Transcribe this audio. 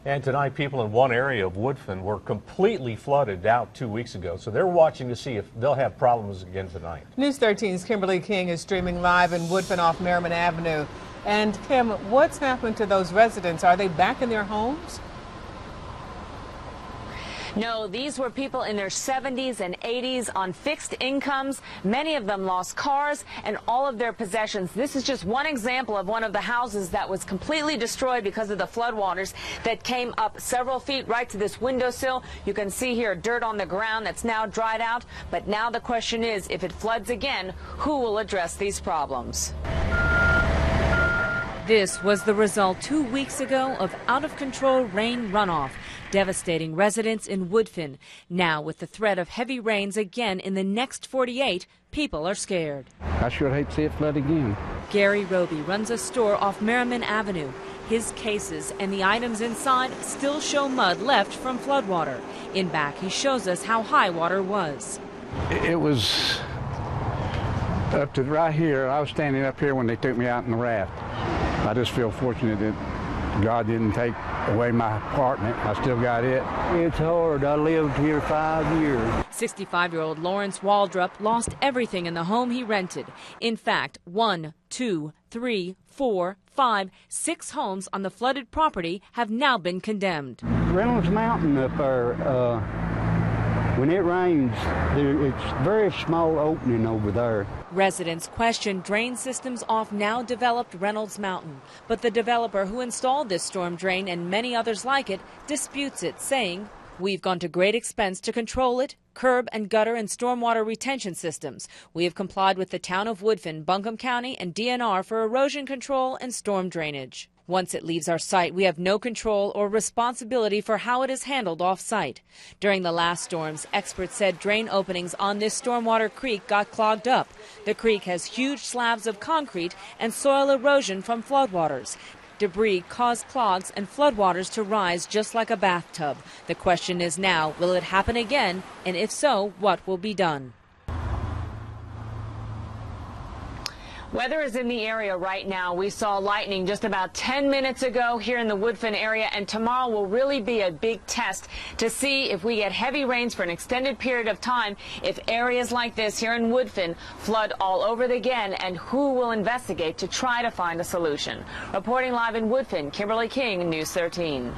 And tonight, people in one area of Woodfin were completely flooded out 2 weeks ago, so they're watching to see if they'll have problems again tonight. News 13's Kimberly King is streaming live in Woodfin off Merrimon Avenue. And Kim, what's happened to those residents? Are they back in their homes? No, these were people in their 70s and 80s on fixed incomes. Many of them lost cars and all of their possessions. This is just one example of one of the houses that was completely destroyed because of the floodwaters that came up several feet right to this windowsill. You can see here dirt on the ground that's now dried out. But now the question is, if it floods again, who will address these problems? This was the result 2 weeks ago of out-of-control rain runoff, devastating residents in Woodfin. Now, with the threat of heavy rains again in the next 48, people are scared. I sure hate to see it flood again. Gary Roby runs a store off Merrimon Avenue. His cases and the items inside still show mud left from floodwater. In back, he shows us how high water was. It was up to right here. I was standing up here when they took me out in the raft. I just feel fortunate that God didn't take away my apartment. I still got it. It's hard. I lived here 5 years. 65-year-old Lawrence Waldrop lost everything in the home he rented. In fact, 1, 2, 3, 4, 5, 6 homes on the flooded property have now been condemned. Reynolds Mountain up there, when it rains, it's a very small opening over there. Residents question drain systems off now developed Reynolds Mountain. But the developer who installed this storm drain and many others like it disputes it, saying, "We've gone to great expense to control it, curb and gutter and stormwater retention systems. We have complied with the town of Woodfin, Buncombe County, and DNR for erosion control and storm drainage. Once it leaves our site, we have no control or responsibility for how it is handled off-site." During the last storms, experts said drain openings on this stormwater creek got clogged up. The creek has huge slabs of concrete and soil erosion from floodwaters. Debris caused clogs and floodwaters to rise just like a bathtub. The question is now, will it happen again? And if so, what will be done? Weather is in the area right now. We saw lightning just about 10 minutes ago here in the Woodfin area, and tomorrow will really be a big test to see if we get heavy rains for an extended period of time, if areas like this here in Woodfin flood all over again, and who will investigate to try to find a solution. Reporting live in Woodfin, Kimberly King, News 13.